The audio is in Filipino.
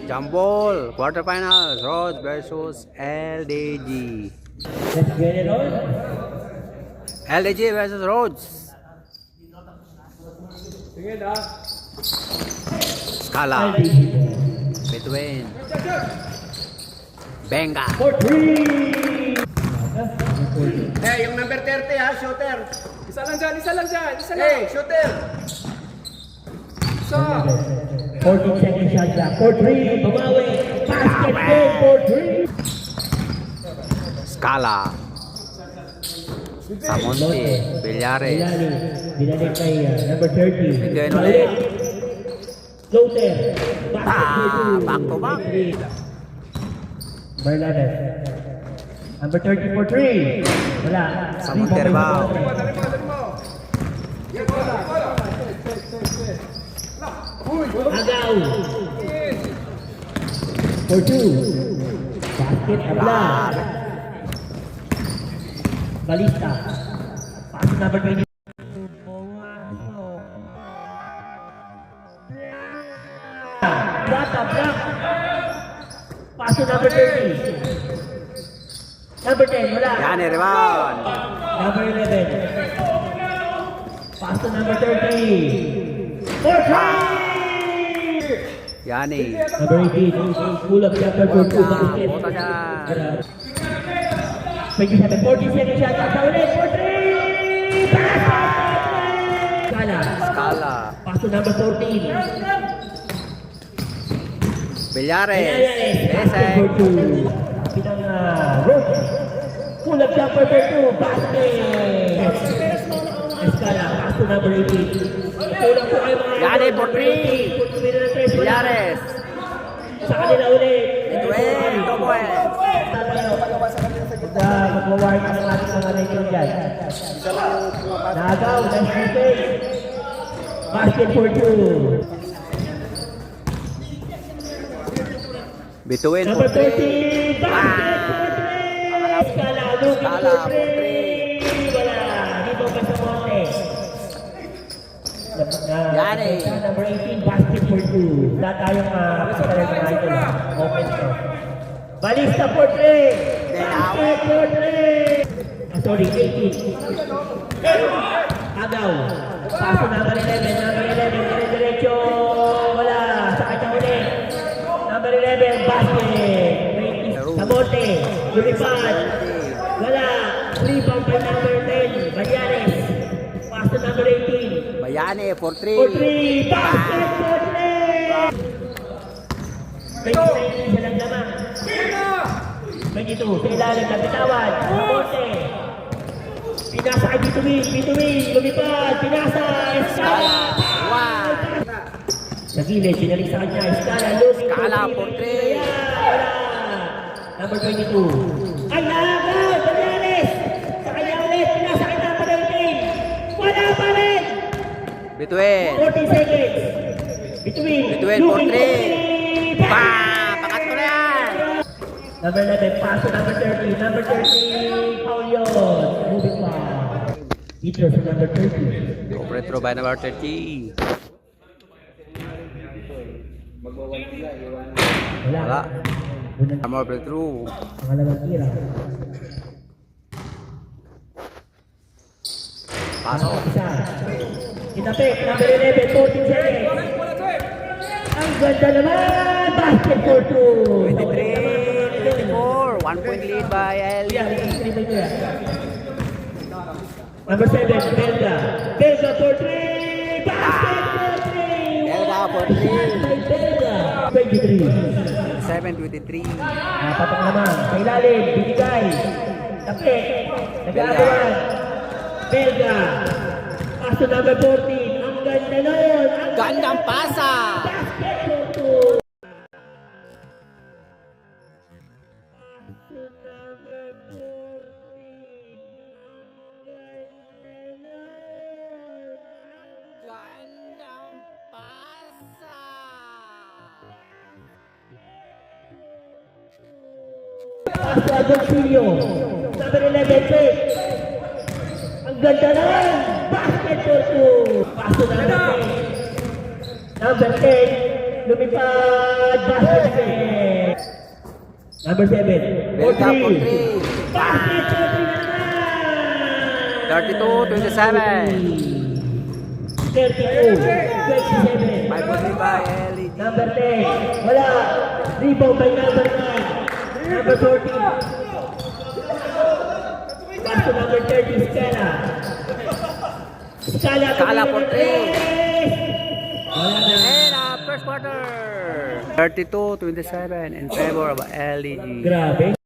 Jambol, quarterfinals, Rhodes versus LDG. Let's get it on. LDG versus Rhodes. Scala. Between. Benga. 4-3. Yung number 30 ha, shooter. Isa lang dyan. Hey, shooter. 14 second shot clock. 4-3. Bumawi. Basket game. 4-3. Scala. Samonte. Villares. Binalik kay number 30. Again ulit. Floater. Back to back. Number 11. Number 30 for 3. Wala. Samonte rebound. Agaw. For 2. Basket abla. Balista. Pass number 20. Bata, block. Pass number 30. Number 10, wala. Yani rebound. Number 11. Pass to number 30. For 3! Yani. Number 18. Pull up shot for 2. Basket. Puta dyan. 27, 40 second shot. Sa ulit for 3! Basket! Scala. Scala. Pass to number 14. Villares. Basket for Esek. 2. Pinang road. Pull up shot for 2. Basket! Escala, pass to number 18. Kulang po kayo mga Yani for 3. Villares. Sa kanila ulit. Between. Tomoel. Mag-warm ka ng ating mga nature dyan. Nagaw, nice shooting. Basket for 2. Between for Number 3. 30. Basket for 3. Escala, looking Scala for for 3. Wala, dito pa sa monte. Yani. Number 18, basket for 2. Wala tayong pasalan ng idol. Open to. Balista for 3. Basket for 3. Sorry, 18. Agaw. Paso number 11. Number 11. Dire-diretso. Wala. Sa kanya ulit. Number 11, basket. Samonte. Lumipad. Wala. Rebound by number 10. Balyares. Paso number 18. Bayani for 3. For 3. Basket for 3. 29 isa lang naman. 22. Sa ilalim ng bitawan. Samonte. Pinasa kay Bituin. Lumipad. Pinasa. Escala. Wow. Sa gilid. Sinalik sa kanya. Escala. Looking Scala for 3. Wala. Number 22. Ay, nakagaw. Balyares. Sa kanya ulit. Pinasa kay number 18. Wala pa rin. Between. 40 seconds. Between for looking 3. Pakat ko na yan. Number 11, pass to number 30. Number 30, foul yun. Moving pa. Peter sa number 30. Free throw by number 30. Wala. Number free throw. Pangalawang tira. Pasok. Isa. Kinapik, number 11, 14 seconds. Ang ganda naman. Basket for 2. 23-24. 1 point lead by LDG. Number 7, Belga. Belga for 3. Basket for 3. Belga for 3. By Belga. 23. 7-23. Patok naman. Sa ilalim. Binigay. Tapik. Nag-aagawan. Belga. Pass to number 14. Ang ganda nun. Gandang pasa. Basket for 2. Gandang pasa. Pass to Agoncillo. Number 11, Pick. Ang ganda na. Basket for 2. Pass to number 10. Number 10. lumipad, basket again. Number 7. Belka for 3. Basket, 32-27. 32, 27. 5 point lead by LED. Number 10, wala. Rebound by number 9. Number 14. Pass to number 30, Scala. Scala for 3. Wala na. And first quarter. 32-27 in favor of LEG. Grabe.